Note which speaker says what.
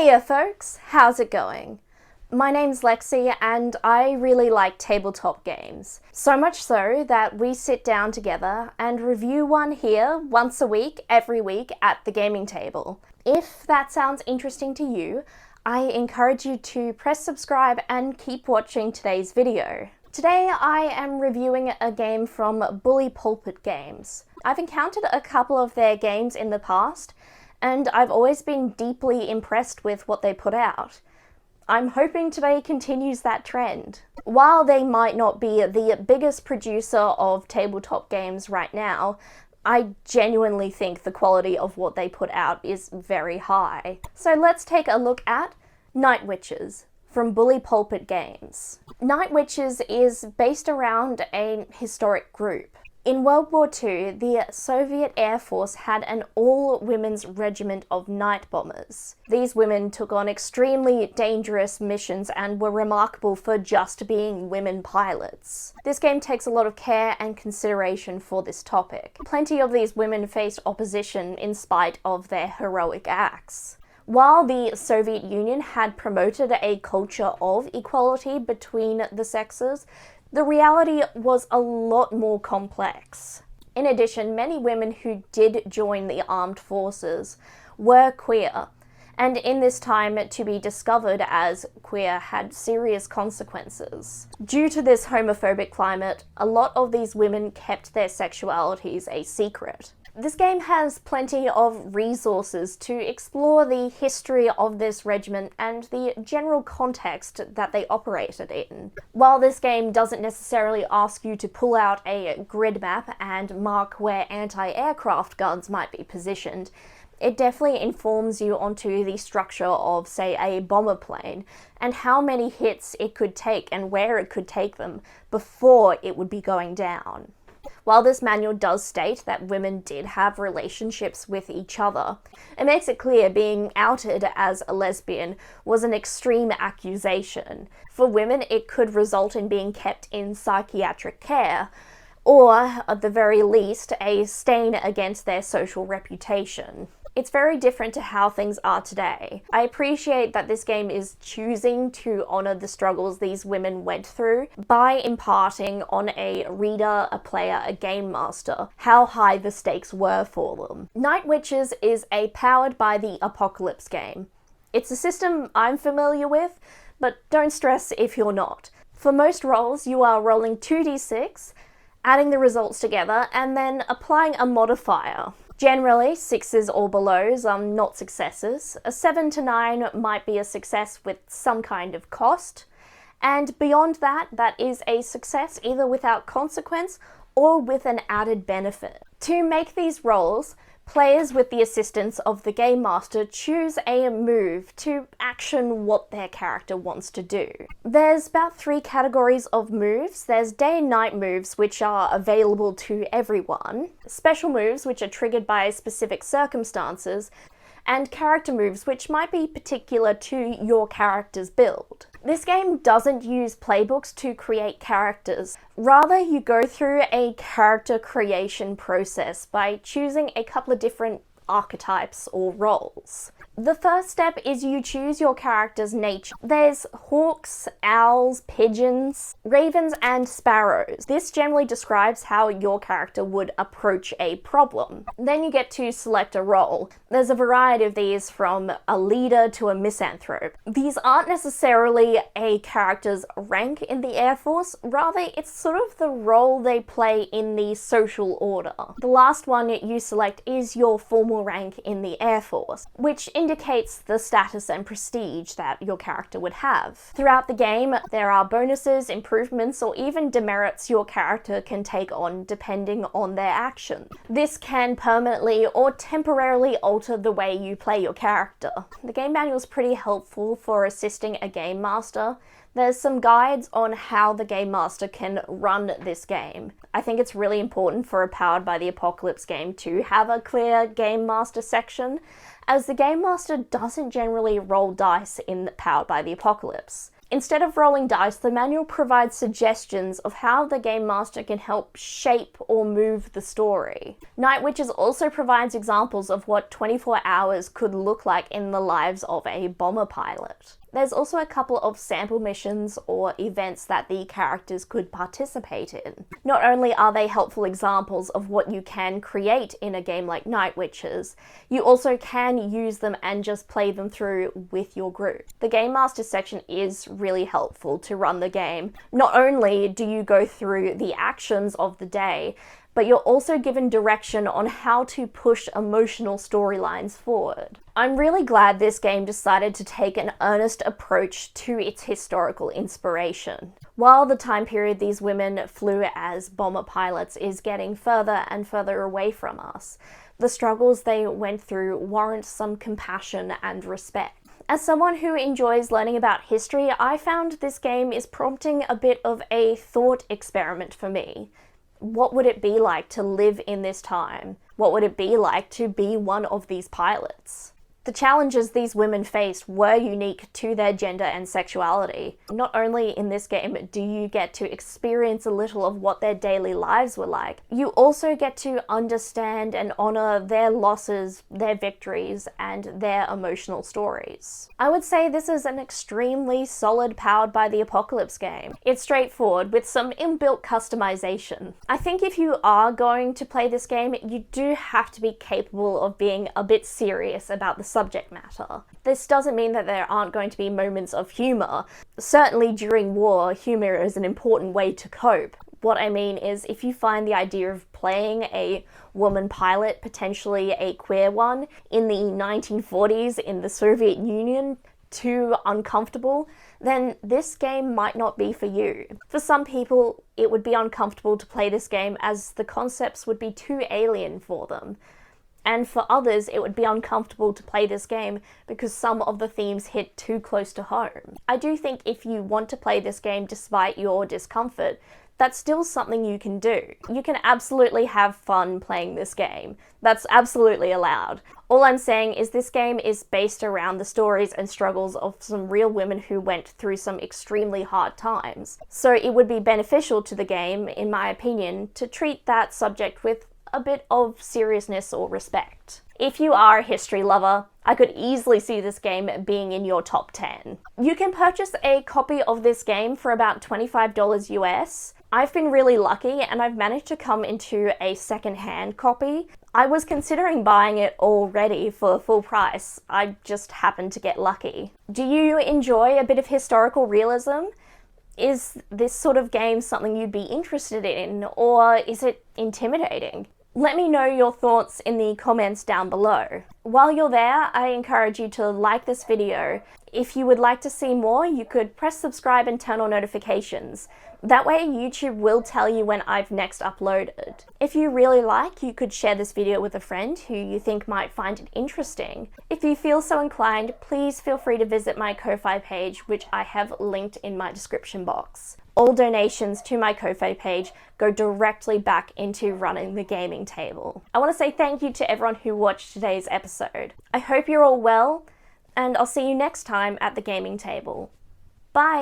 Speaker 1: Hey folks, how's it going? My name's Lexi and I really like tabletop games. So much so that we sit down together and review one here once a week, every week at the gaming table. If that sounds interesting to you, I encourage you to press subscribe and keep watching today's video. Today I am reviewing a game from Bully Pulpit Games. I've encountered a couple of their games in the past, and I've always been deeply impressed with what they put out. I'm hoping today continues that trend. While they might not be the biggest producer of tabletop games right now, I genuinely think the quality of what they put out is very high. So let's take a look at Night Witches from Bully Pulpit Games. Night Witches is based around a historic group. In World War II, the Soviet Air Force had an all-women's regiment of night bombers. These women took on extremely dangerous missions and were remarkable for just being women pilots. This game takes a lot of care and consideration for this topic. Plenty of these women faced opposition in spite of their heroic acts. While the Soviet Union had promoted a culture of equality between the sexes, the reality was a lot more complex. In addition, many women who did join the armed forces were queer, and in this time to be discovered as queer had serious consequences. Due to this homophobic climate, a lot of these women kept their sexualities a secret. This game has plenty of resources to explore the history of this regiment and the general context that they operated in. While this game doesn't necessarily ask you to pull out a grid map and mark where anti-aircraft guns might be positioned, it definitely informs you onto the structure of, say, a bomber plane and how many hits it could take and where it could take them before it would be going down. While this manual does state that women did have relationships with each other, it makes it clear being outed as a lesbian was an extreme accusation. For women, it could result in being kept in psychiatric care, or, at the very least, a stain against their social reputation. It's very different to how things are today. I appreciate that this game is choosing to honour the struggles these women went through by imparting on a reader, a player, a game master, how high the stakes were for them. Night Witches is a powered by the Apocalypse game. It's a system I'm familiar with, but don't stress if you're not. For most rolls, you are rolling 2d6, adding the results together, and then applying a modifier. Generally, 6s or belows are not successes. A 7 to 9 might be a success with some kind of cost, and beyond that, that is a success either without consequence or with an added benefit. To make these rolls, players with the assistance of the game master choose a move to action what their character wants to do. There's about 3 categories of moves. There's day and night moves, which are available to everyone, special moves, which are triggered by specific circumstances, and character moves, which might be particular to your character's build. This game doesn't use playbooks to create characters. Rather, you go through a character creation process by choosing a couple of different archetypes or roles. The first step is you choose your character's nature. There's hawks, owls, pigeons, ravens, and sparrows. This generally describes how your character would approach a problem. Then you get to select a role. There's a variety of these, from a leader to a misanthrope. These aren't necessarily a character's rank in the Air Force, rather it's sort of the role they play in the social order. The last one you select is your formal rank in the Air Force, which indicates the status and prestige that your character would have. Throughout the game, there are bonuses, improvements, or even demerits your character can take on depending on their action. This can permanently or temporarily alter the way you play your character. The game manual is pretty helpful for assisting a game master. There's some guides on how the game master can run this game. I think it's really important for a Powered by the Apocalypse game to have a clear game master section, as the game master doesn't generally roll dice in Powered by the Apocalypse. Instead of rolling dice, the manual provides suggestions of how the game master can help shape or move the story. Night Witches also provides examples of what 24 hours could look like in the lives of a bomber pilot. There's also a couple of sample missions or events that the characters could participate in. Not only are they helpful examples of what you can create in a game like Night Witches, you also can use them and just play them through with your group. The Game Master section is really helpful to run the game. Not only do you go through the actions of the day, but you're also given direction on how to push emotional storylines forward. I'm really glad this game decided to take an earnest approach to its historical inspiration. While the time period these women flew as bomber pilots is getting further and further away from us, the struggles they went through warrant some compassion and respect. As someone who enjoys learning about history, I found this game is prompting a bit of a thought experiment for me. What would it be like to live in this time? What would it be like to be one of these pilots? The challenges these women faced were unique to their gender and sexuality. Not only in this game do you get to experience a little of what their daily lives were like, you also get to understand and honor their losses, their victories, and their emotional stories. I would say this is an extremely solid Powered by the Apocalypse game. It's straightforward with some inbuilt customization. I think if you are going to play this game, you do have to be capable of being a bit serious about the subject matter. This doesn't mean that there aren't going to be moments of humor. Certainly during war, humor is an important way to cope. What I mean is, if you find the idea of playing a woman pilot, potentially a queer one, in the 1940s in the Soviet Union too uncomfortable, then this game might not be for you. For some people, it would be uncomfortable to play this game as the concepts would be too alien for them. And for others, it would be uncomfortable to play this game because some of the themes hit too close to home. I do think if you want to play this game despite your discomfort, that's still something you can do. You can absolutely have fun playing this game. That's absolutely allowed. All I'm saying is this game is based around the stories and struggles of some real women who went through some extremely hard times. So it would be beneficial to the game, in my opinion, to treat that subject with a bit of seriousness or respect. If you are a history lover, I could easily see this game being in your top 10. You can purchase a copy of this game for about $25 US. I've been really lucky and I've managed to come into a second-hand copy. I was considering buying it already for full price. I just happened to get lucky. Do you enjoy a bit of historical realism? Is this sort of game something you'd be interested in, or is it intimidating? Let me know your thoughts in the comments down below. While you're there, I encourage you to like this video. If you would like to see more, you could press subscribe and turn on notifications. That way YouTube will tell you when I've next uploaded. If you really like, you could share this video with a friend who you think might find it interesting. If you feel so inclined, please feel free to visit my Ko-Fi page, which I have linked in my description box. All donations to my Ko-Fi page go directly back into running the gaming table. I want to say thank you to everyone who watched today's episode. I hope you're all well, and I'll see you next time at the gaming table. Bye!